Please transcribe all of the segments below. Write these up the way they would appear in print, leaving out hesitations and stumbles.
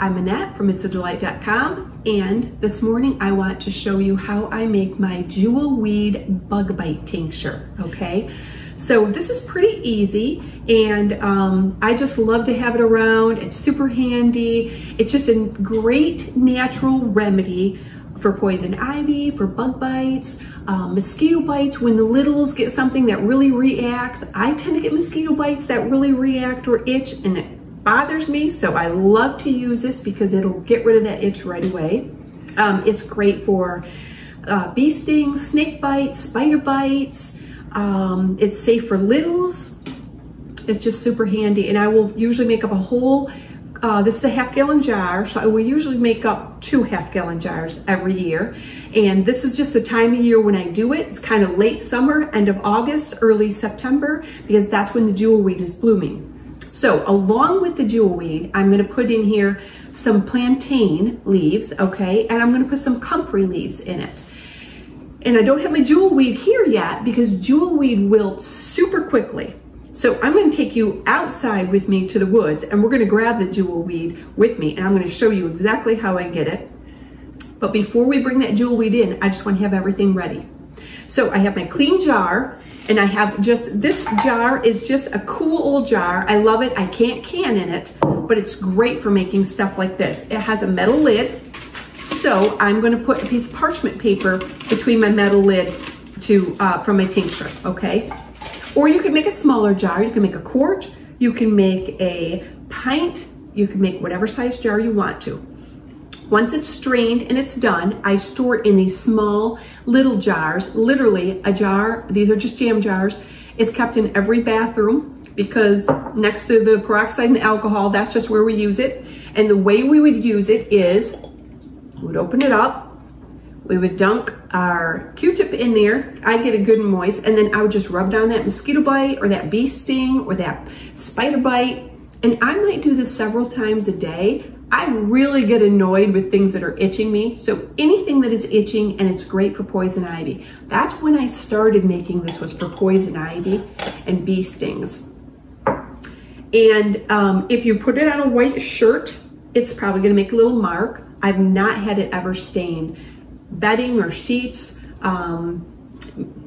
I'm Annette from itsadelight.com, and this morning I want to show you how I make my Jewelweed bug bite tincture, okay? So this is pretty easy, and I just love to have it around. It's super handy. It's just a great natural remedy for poison ivy, for bug bites, mosquito bites. When the littles get something that really reacts, I tend to get mosquito bites that really react or itch, and it bothers me, so I love to use this because it'll get rid of that itch right away. It's great for bee stings, snake bites, spider bites. It's safe for littles. It's just super handy, and I will usually make up a whole, this is a half-gallon jar, so I will usually make up 2 half-gallon jars every year. And this is just the time of year when I do it. It's kind of late summer, end of August, early September, because that's when the jewelweed is blooming. So along with the jewelweed, I'm going to put in here some plantain leaves, okay? And I'm going to put some comfrey leaves in it. And I don't have my jewelweed here yet because jewelweed wilts super quickly. So I'm going to take you outside with me to the woods, and we're going to grab the jewelweed with me, and I'm going to show you exactly how I get it. But before we bring that jewelweed in, I just want to have everything ready. So I have my clean jar, and I have just, this jar is just a cool old jar. I love it. I can't can in it, but it's great for making stuff like this. It has a metal lid, so I'm going to put a piece of parchment paper between my metal lid to from my tincture, okay? Or you can make a smaller jar. You can make a quart, you can make a pint, you can make whatever size jar you want to. Once it's strained and it's done, I store it in these small little jars. Literally a jar, these are just jam jars, is kept in every bathroom because next to the peroxide and the alcohol, that's just where we use it. And the way we would use it is, we would open it up, we would dunk our Q-tip in there. I get it good and moist, and then I would just rub down that mosquito bite or that bee sting or that spider bite. And I might do this several times a day. I really get annoyed with things that are itching me. So anything that is itching, and it's great for poison ivy. That's when I started making this, was for poison ivy and bee stings. And if you put it on a white shirt, it's probably gonna make a little mark. I've not had it ever stained. Bedding or sheets,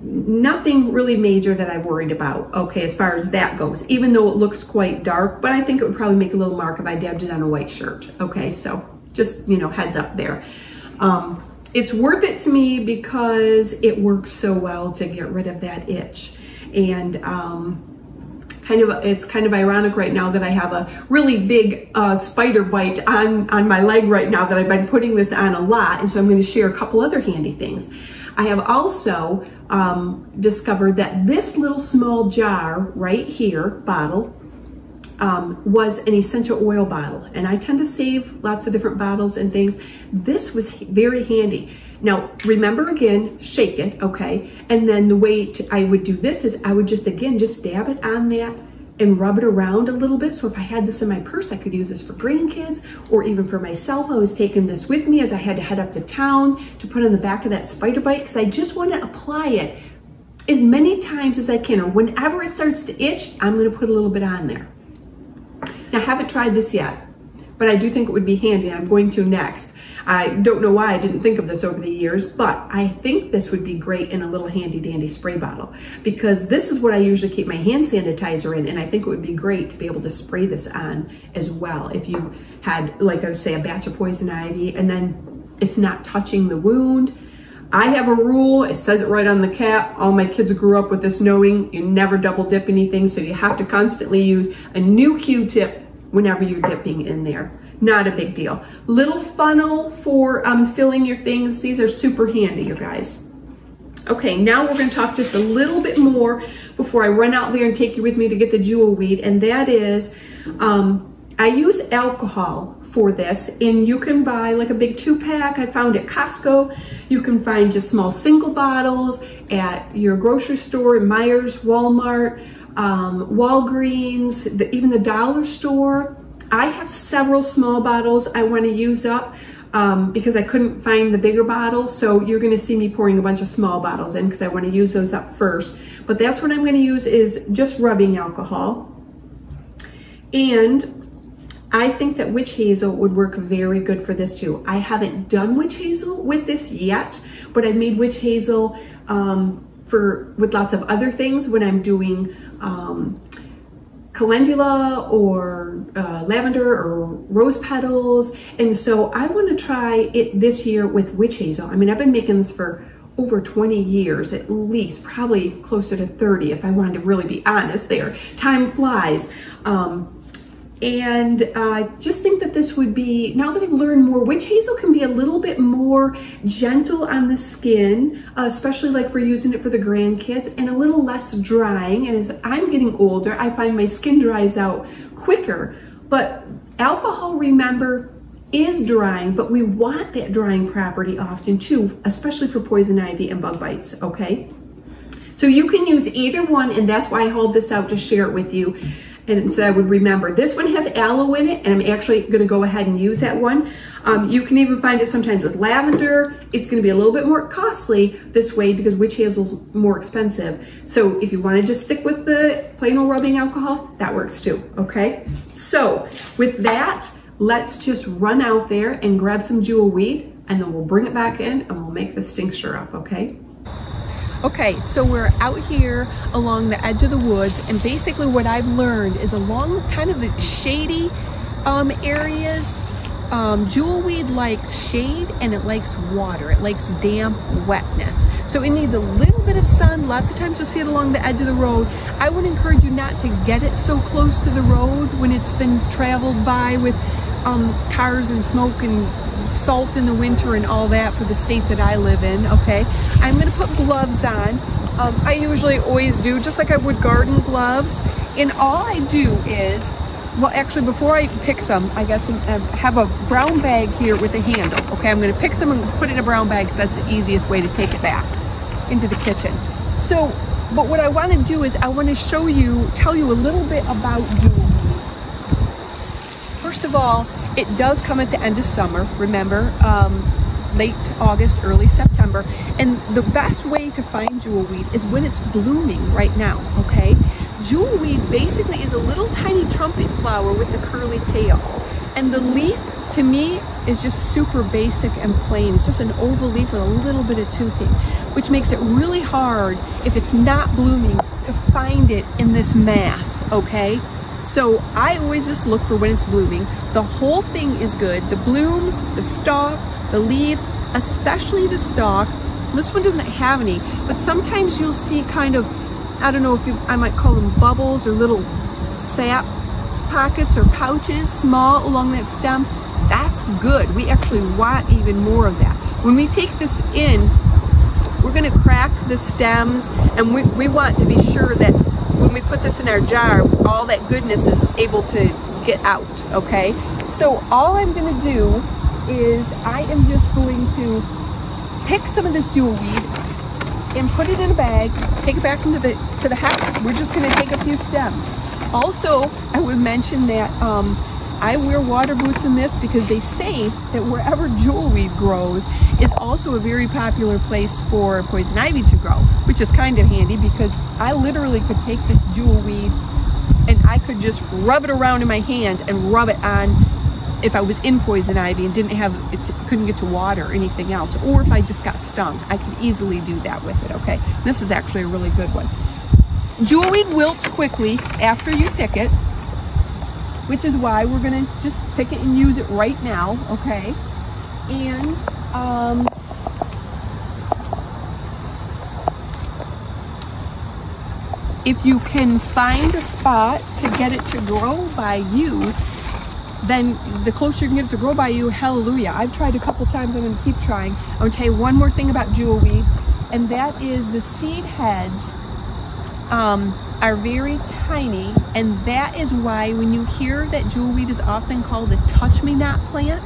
nothing really major that I've worried about, okay, as far as that goes, even though it looks quite dark, but I think it would probably make a little mark if I dabbed it on a white shirt, okay, so just, you know, heads up there. It's worth it to me because it works so well to get rid of that itch. And it's kind of ironic right now that I have a really big spider bite on my leg right now that I've been putting this on a lot, and so I'm going to share a couple other handy things. I have also discovered that this little small jar right here, bottle, was an essential oil bottle, and I tend to save lots of different bottles and things. This was very handy. Now, remember again, shake it, okay? And then the way I would do this is I would just, again, just dab it on that and rub it around a little bit. So if I had this in my purse, I could use this for grandkids or even for myself. I was taking this with me as I had to head up to town to put on the back of that spider bite because I just want to apply it as many times as I can, or whenever it starts to itch, I'm going to put a little bit on there. Now, I haven't tried this yet, but I do think it would be handy. I'm going to next. I don't know why I didn't think of this over the years, but I think this would be great in a little handy dandy spray bottle because this is what I usually keep my hand sanitizer in, and I think it would be great to be able to spray this on as well if you had, like I would say, a batch of poison ivy and then it's not touching the wound. I have a rule, it says it right on the cap. All my kids grew up with this knowing you never double dip anything, so you have to constantly use a new Q-tip whenever you're dipping in there. Not a big deal. Little funnel for filling your things. These are super handy, you guys. Okay, now we're going to talk just a little bit more before I run out there and take you with me to get the jewelweed, and that is I use alcohol for this, and you can buy like a big 2-pack. I found at Costco. You can find just small single bottles at your grocery store, Myers, Walmart, Walgreens, even the dollar store. I have several small bottles I want to use up because I couldn't find the bigger bottles. So you're going to see me pouring a bunch of small bottles in because I want to use those up first. But that's what I'm going to use is just rubbing alcohol. And I think that witch hazel would work very good for this too. I haven't done witch hazel with this yet, but I've made witch hazel with lots of other things when I'm doing calendula or lavender or rose petals. And so I want to try it this year with witch hazel. I mean, I've been making this for over 20 years, at least, probably closer to 30 if I wanted to really be honest there. Time flies. And I just think that this would be, now that I've learned more, witch hazel can be a little bit more gentle on the skin, especially like for using it for the grandkids, and a little less drying. And as I'm getting older, I find my skin dries out quicker. But alcohol, remember, is drying, but we want that drying property often too, especially for poison ivy and bug bites, okay? So you can use either one, and that's why I hold this out to share it with you. And so I would remember, this one has aloe in it, and I'm actually gonna go ahead and use that one. You can even find it sometimes with lavender. It's gonna be a little bit more costly this way because witch hazel's more expensive. So if you wanna just stick with the plain old rubbing alcohol, that works too, okay? So with that, let's just run out there and grab some jewelweed, and then we'll bring it back in and we'll make this tincture up, okay? Okay, so we're out here along the edge of the woods, and basically what I've learned is along kind of the shady areas, jewelweed likes shade and it likes water. It likes damp wetness. So it needs a little bit of sun. Lots of times you'll see it along the edge of the road. I would encourage you not to get it so close to the road when it's been traveled by with cars and smoke and salt in the winter and all that for the state that I live in, okay? I'm gonna put gloves on. I usually always do, just like I would garden gloves. And all I do is, well, actually before I pick some, I guess I have a brown bag here with a handle, okay? I'm gonna pick some and put it in a brown bag because that's the easiest way to take it back into the kitchen. So, but what I wanna do is I wanna show you, tell you a little bit about jewelweed. First of all, it does come at the end of summer, remember, late August, early September. And the best way to find jewelweed is when it's blooming right now, okay? Jewelweed basically is a little tiny trumpet flower with a curly tail. And the leaf, to me, is just super basic and plain. It's just an oval leaf with a little bit of toothing, which makes it really hard, if it's not blooming, to find it in this mass, okay? So I always just look for when it's blooming. The whole thing is good. The blooms, the stalk, the leaves, especially the stalk. This one doesn't have any, but sometimes you'll see kind of, I don't know if I might call them bubbles or little sap pockets or pouches, small along that stem. That's good. We actually want even more of that. When we take this in, we're gonna crack the stems, and we want to be sure that when we put this in our jar, all that goodness is able to get out, okay? So all I'm gonna do is I am just going to pick some of this jewelweed and put it in a bag, take it back into the house. We're just gonna take a few stems. Also, I would mention that I wear water boots in this because they say that wherever jewelweed grows is also a very popular place for poison ivy to grow, which is kind of handy because I literally could take this jewelweed and I could just rub it around in my hands and rub it on if I was in poison ivy and couldn't get to water or anything else, or if I just got stung. I could easily do that with it, okay? This is actually a really good one. Jewelweed wilts quickly after you pick it, which is why we're gonna just pick it and use it right now, okay? And if you can find a spot to get it to grow by you, then the closer you can get it to grow by you, hallelujah. I've tried a couple times, I'm gonna keep trying. I'm gonna tell you one more thing about jewelweed, and that is the seed heads are very tiny, and that is why when you hear that jewelweed is often called a touch-me-not plant,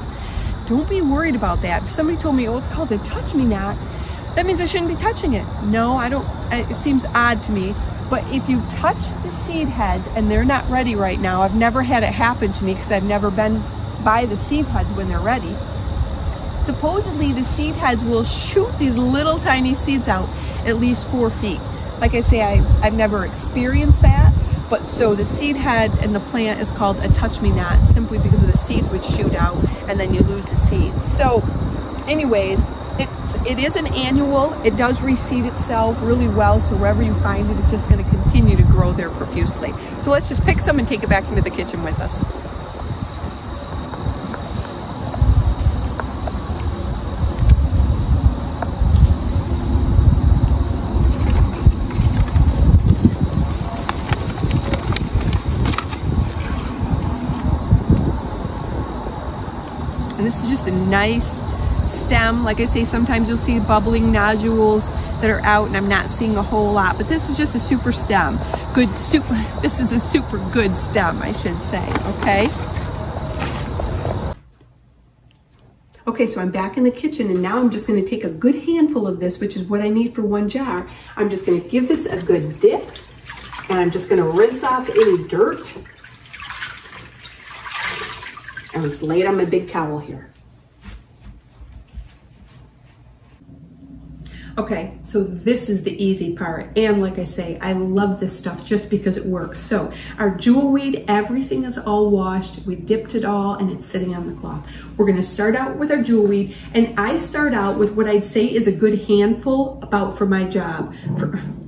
don't be worried about that. If somebody told me, oh, it's called a touch-me-not, that means I shouldn't be touching it. No, I don't, it seems odd to me. But if you touch the seed heads and they're not ready right now, I've never had it happen to me because I've never been by the seed heads when they're ready. Supposedly the seed heads will shoot these little tiny seeds out at least 4 feet. Like I say, I've never experienced that, But so the seed head and the plant is called a touch-me-not simply because of the seeds would shoot out and then you lose the seeds. So anyways, it is an annual. It does reseed itself really well, so wherever you find it, it's just going to continue to grow there profusely. So let's just pick some and take it back into the kitchen with us. And this is just a nice stem. Like I say, sometimes you'll see bubbling nodules that are out, and I'm not seeing a whole lot, but this is just a super stem. This is a super good stem, I should say, okay? Okay, so I'm back in the kitchen, and now I'm just gonna take a good handful of this, which is what I need for 1 jar. I'm just gonna give this a good dip, and I'm just gonna rinse off any dirt. And just lay it on my big towel here. Okay, so this is the easy part. And like I say, I love this stuff just because it works. So our jewelweed, everything is all washed. We dipped it all and it's sitting on the cloth. We're gonna start out with our jewelweed, and I start out with what I'd say is a good handful about for my job,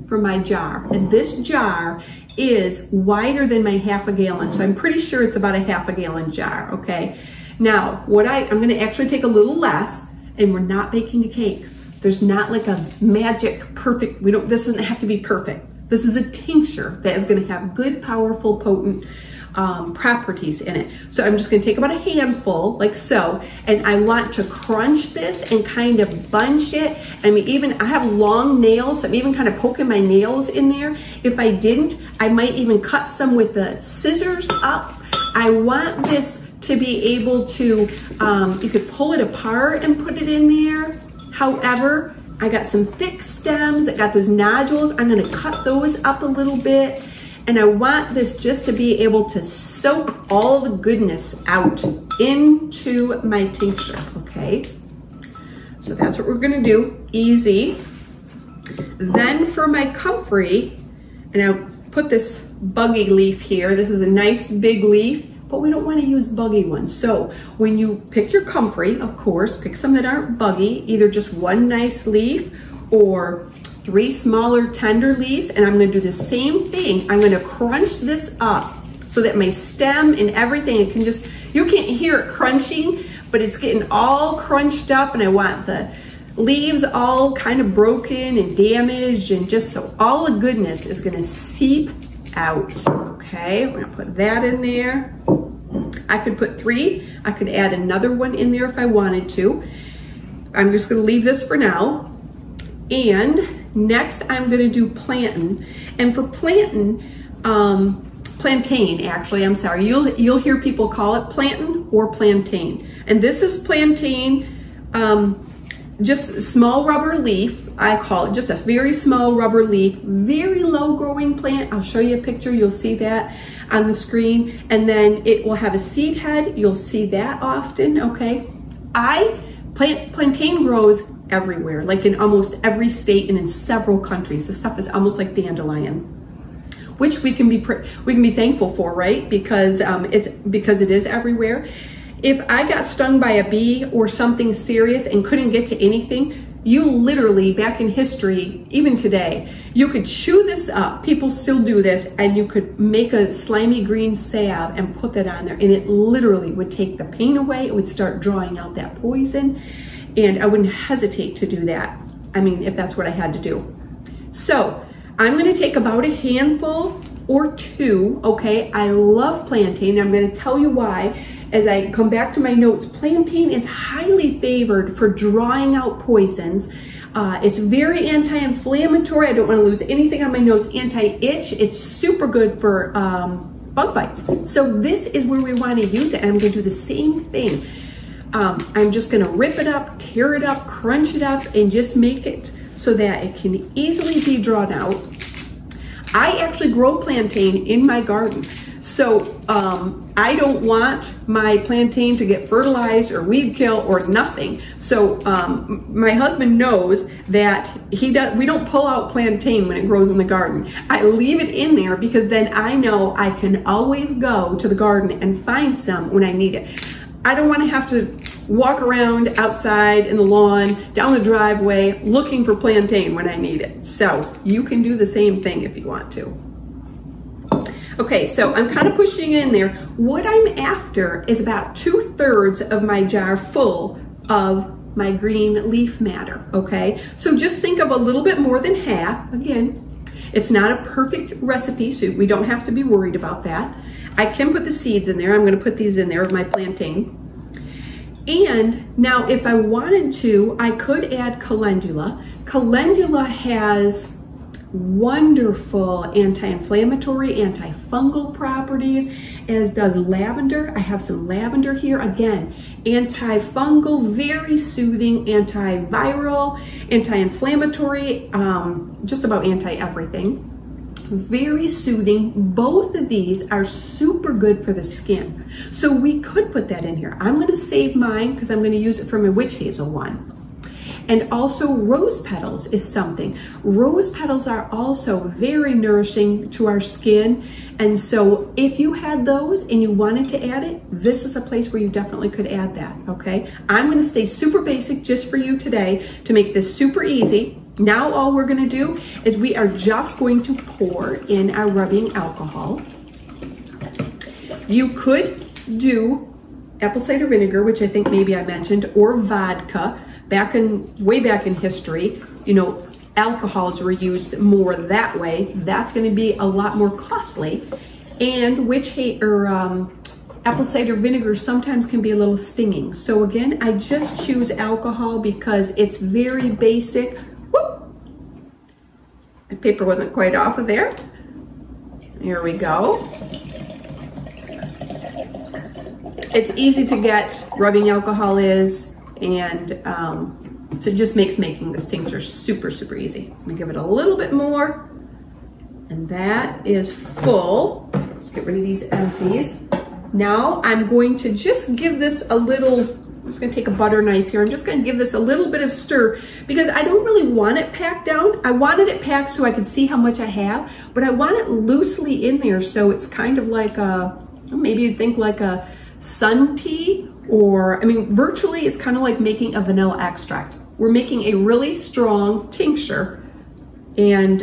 for my jar. And this jar is wider than my ½ gallon. So I'm pretty sure it's about a ½ gallon jar, okay? Now, I'm gonna actually take a little less, and we're not baking a cake. There's not like a magic perfect, this doesn't have to be perfect. This is a tincture that is gonna have good, powerful, potent properties in it. So I'm just gonna take about a handful, like so, and I want to crunch this and kind of bunch it. I mean, I have long nails, so I'm even kind of poking my nails in there. If I didn't, I might even cut some with the scissors up. I want this to be able to, you could pull it apart and put it in there. However, I got some thick stems that got those nodules. I'm gonna cut those up a little bit, and I want this just to be able to soak all the goodness out into my tincture, okay? So that's what we're gonna do, easy. Then for my comfrey, and I'll put this buggy leaf here. This is a nice big leaf, but we don't want to use buggy ones. So when you pick your comfrey, of course, pick some that aren't buggy, either just 1 nice leaf or 3 smaller tender leaves, and I'm gonna do the same thing. I'm gonna crunch this up so that my stem and everything, you can't hear it crunching, but it's getting all crunched up, and I want the leaves all kind of broken and damaged, and just so all the goodness is gonna seep out, okay? We're gonna put that in there. I could put 3. I could add another one in there if I wanted to. I'm just gonna leave this for now. And next I'm gonna do plantain. And for plantain, plantain actually, I'm sorry, you'll hear people call it plantain or plantain. And this is plantain, just small rubber leaf, I call it, just a very small rubber leaf, very low growing plant. I'll show you a picture, you'll see that on the screen. And then it will have a seed head, you'll see that often, okay? Plantain grows everywhere, like in almost every state and in several countries. This stuff is almost like dandelion, which we can be thankful for, right? Because it is everywhere. If I got stung by a bee or something serious and couldn't get to anything, you literally, back in history, even today, you could chew this up, people still do this, and you could make a slimy green salve and put that on there, and it literally would take the pain away. It would start drawing out that poison, and I wouldn't hesitate to do that. I mean, if that's what I had to do. So I'm gonna take about a handful or 2, okay? I love plantain. I'm gonna tell you why. As I come back to my notes, plantain is highly favored for drawing out poisons. It's very anti-inflammatory. I don't want to lose anything on my notes. Anti-itch. It's super good for bug bites. So this is where we want to use it. And I'm going to do the same thing. I'm just going to rip it up, tear it up, crunch it up, and just make it so that it can easily be drawn out. I actually grow plantain in my garden. So I don't want my plantain to get fertilized or weed kill or nothing. So my husband knows that we don't pull out plantain when it grows in the garden. I leave it in there because then I know I can always go to the garden and find some when I need it. I don't want to have to walk around outside in the lawn, down the driveway, looking for plantain when I need it. So you can do the same thing if you want to. Okay, so I'm kind of pushing it in there. What I'm after is about 2/3 of my jar full of my green leaf matter, okay? So just think of a little bit more than half. Again, it's not a perfect recipe, so we don't have to be worried about that. I can put the seeds in there. I'm gonna put these in there of my plantain. And now if I wanted to, I could add calendula. Calendula has wonderful anti-inflammatory, antifungal properties, as does lavender. I have some lavender here. Again, antifungal, very soothing, antiviral, anti-inflammatory, just about anti-everything. Very soothing. Both of these are super good for the skin. So we could put that in here. I'm gonna save mine because I'm gonna use it for my witch hazel one. And also rose petals is something. Rose petals are also very nourishing to our skin. And so if you had those and you wanted to add it, this is a place where you definitely could add that, okay? I'm gonna stay super basic just for you today to make this super easy. Now all we're gonna do is we are just going to pour in our rubbing alcohol. You could do apple cider vinegar, which I think maybe I mentioned, or vodka. Way back in history, you know, alcohols were used more that way. That's going to be a lot more costly. And apple cider vinegar sometimes can be a little stinging. So again, I just choose alcohol because it's very basic. Whoop! My paper wasn't quite off of there. Here we go. It's easy to get, rubbing alcohol is, and so it just makes making this tincture super, super easy. I'm gonna give it a little bit more, and that is full. Let's get rid of these empties. Now I'm going to just give this a little, I'm just gonna take a butter knife here. I'm just gonna give this a little bit of stir because I don't really want it packed down. I wanted it packed so I could see how much I have, but I want it loosely in there so it's kind of like a, maybe you'd think like a sun tea, or, I mean, virtually it's kind of like making a vanilla extract. We're making a really strong tincture, and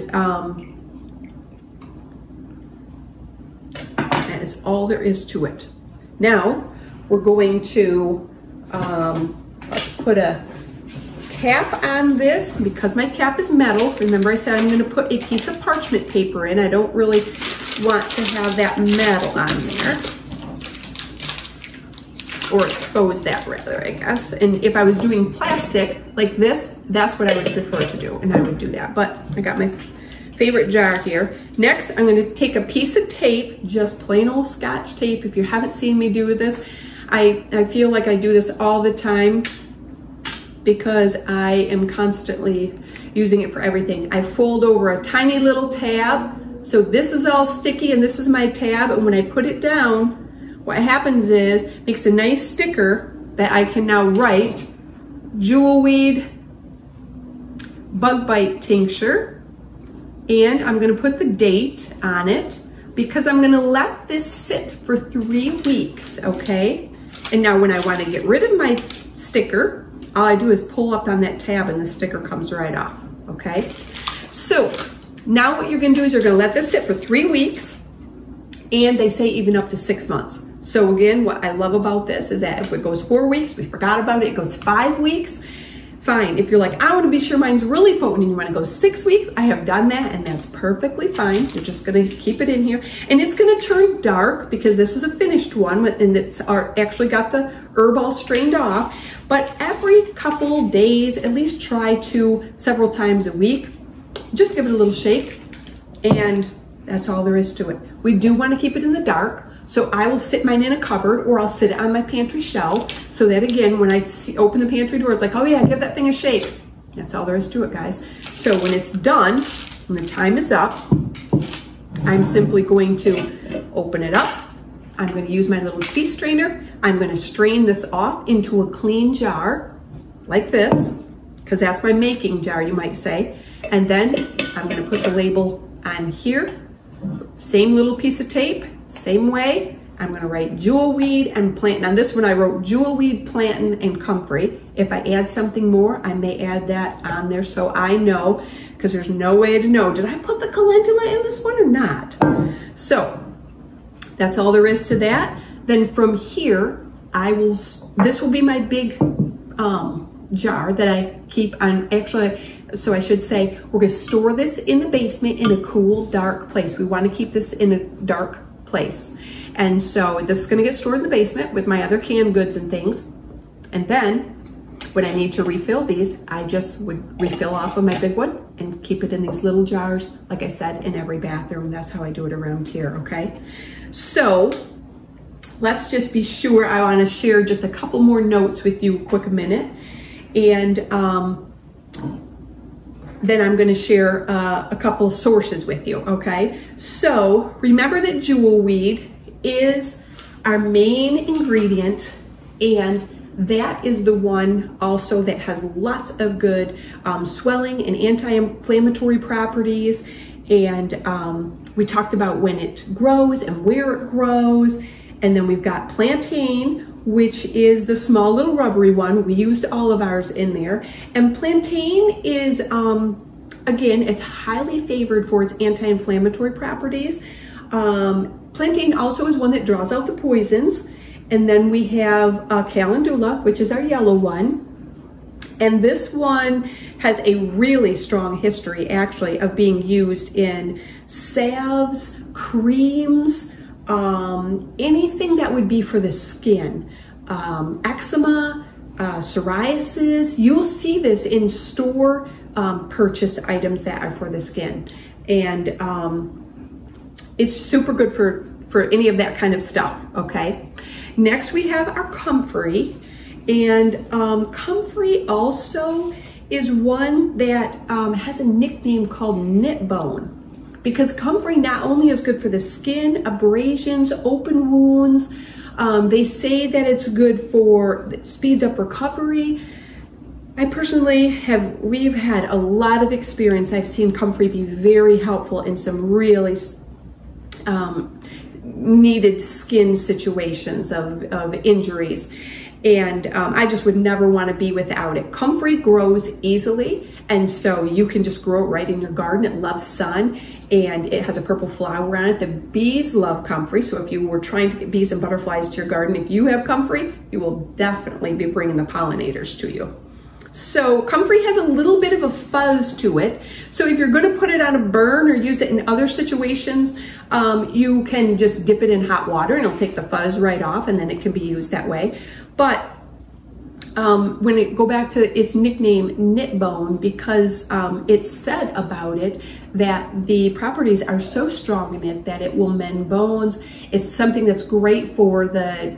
that is all there is to it. Now, we're going to put a cap on this. Because my cap is metal, remember I said I'm gonna put a piece of parchment paper in. I don't really want to have that metal on there. Or expose that rather, I guess. And if I was doing plastic like this, that's what I would prefer to do, and I would do that. But I got my favorite jar here. Next, I'm gonna take a piece of tape, just plain old Scotch tape. If you haven't seen me do this, I feel like I do this all the time because I am constantly using it for everything. I fold over a tiny little tab, so this is all sticky and this is my tab, and when I put it down, what happens is, it makes a nice sticker that I can now write Jewelweed Bug Bite Tincture, and I'm gonna put the date on it because I'm gonna let this sit for 3 weeks, okay? And now when I wanna get rid of my sticker, all I do is pull up on that tab and the sticker comes right off, okay? So now what you're gonna do is you're gonna let this sit for 3 weeks, and they say even up to 6 months. So again, what I love about this is that if it goes 4 weeks, we forgot about it, it goes 5 weeks, fine. If you're like, I wanna be sure mine's really potent and you wanna go 6 weeks, I have done that and that's perfectly fine. You're just gonna keep it in here. And it's gonna turn dark because this is a finished one and it's actually got the herb all strained off. But every couple days, at least try to several times a week, just give it a little shake, and that's all there is to it. We do want to keep it in the dark, so I will sit mine in a cupboard or I'll sit it on my pantry shelf so that again, when I open the pantry door, it's like, oh yeah, give that thing a shake. That's all there is to it, guys. So when it's done, when the time is up, I'm simply going to open it up. I'm going to use my little tea strainer. I'm going to strain this off into a clean jar like this, because that's my making jar, you might say. And then I'm going to put the label on here. Same little piece of tape, same way. I'm going to write Jewelweed and Plantain. On this one I wrote Jewelweed, Plantain, and Comfrey. If I add something more, I may add that on there so I know, because there's no way to know, did I put the calendula in this one or not? So that's all there is to that. Then from here, this will be my big jar that I keep on, actually, so I should say, we're gonna store this in the basement in a cool, dark place. We wanna keep this in a dark place. And so this is gonna get stored in the basement with my other canned goods and things. And then when I need to refill these, I just would refill off of my big one and keep it in these little jars, like I said, in every bathroom. That's how I do it around here, okay? So let's just be sure, I wanna share just a couple more notes with you, quick a minute. And then I'm going to share a couple sources with you, okay? So remember that Jewelweed is our main ingredient, and that is the one also that has lots of good swelling and anti-inflammatory properties. And we talked about when it grows and where it grows. And then we've got Plantain, which is the small little rubbery one. We used all of ours in there. And Plantain is, again, it's highly favored for its anti-inflammatory properties. Plantain also is one that draws out the poisons. And then we have Calendula, which is our yellow one. And this one has a really strong history, actually, of being used in salves, creams, anything that would be for the skin, eczema, psoriasis. You'll see this in store purchased items that are for the skin. And it's super good for any of that kind of stuff, okay? Next we have our Comfrey. And Comfrey also is one that has a nickname called knit bone, because Comfrey not only is good for the skin, abrasions, open wounds. They say that it's good for, it speeds up recovery. I personally we've had a lot of experience. I've seen Comfrey be very helpful in some really needed skin situations of injuries. And I just would never want to be without it. Comfrey grows easily, and so you can just grow it right in your garden. It loves sun, and it has a purple flower on it. The bees love Comfrey, so if you were trying to get bees and butterflies to your garden, if you have Comfrey, you will definitely be bringing the pollinators to you. So Comfrey has a little bit of a fuzz to it. So if you're going to put it on a burn or use it in other situations, you can just dip it in hot water and it'll take the fuzz right off, and then it can be used that way. But when it go back to its nickname, knit bone, because it's said about it that the properties are so strong in it that it will mend bones. It's something that's great for the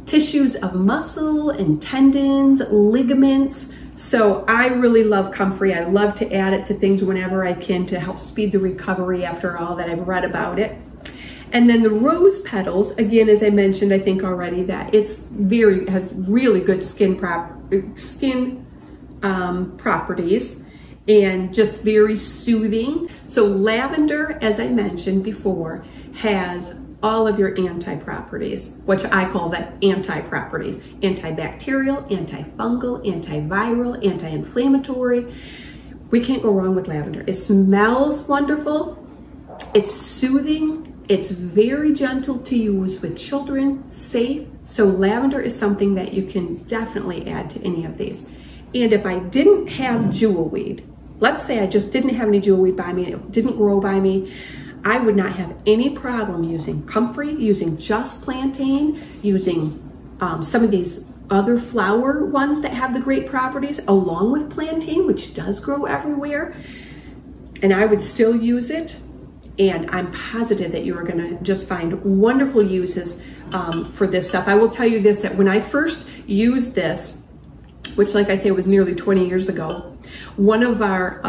tissues of muscle and tendons, ligaments. So I really love Comfrey. I love to add it to things whenever I can to help speed the recovery after all that I've read about it. And then the rose petals, again, as I mentioned, I think already, that it's has really good skin properties and just very soothing. So lavender, as I mentioned before, has all of your anti-properties, which I call the anti-properties: antibacterial, antifungal, antiviral, anti-inflammatory. We can't go wrong with lavender. It smells wonderful. It's soothing. It's very gentle to use with children, safe. So lavender is something that you can definitely add to any of these. And if I didn't have Jewelweed, let's say I just didn't have any Jewelweed by me, it didn't grow by me, I would not have any problem using Comfrey, using just Plantain, using some of these other flower ones that have the great properties, along with Plantain, which does grow everywhere. And I would still use it. And I'm positive that you are gonna just find wonderful uses for this stuff. I will tell you this, that when I first used this, which like I say was nearly 20 years ago, One of our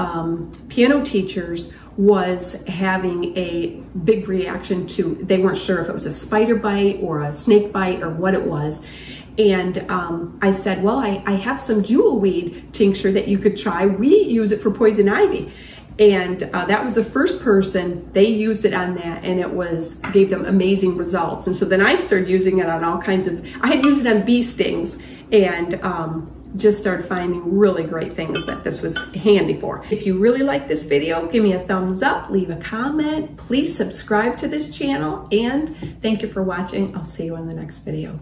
piano teachers was having a big reaction to, they weren't sure if it was a spider bite or a snake bite or what it was. And I said, well, I have some jewelweed tincture that you could try. We use it for poison ivy. And that was the first person, they used it on that, and it gave them amazing results. And so then I started using it on all kinds of, I had used it on bee stings, and just started finding really great things that this was handy for. If you really like this video, give me a thumbs up, leave a comment, please subscribe to this channel, and thank you for watching. I'll see you in the next video.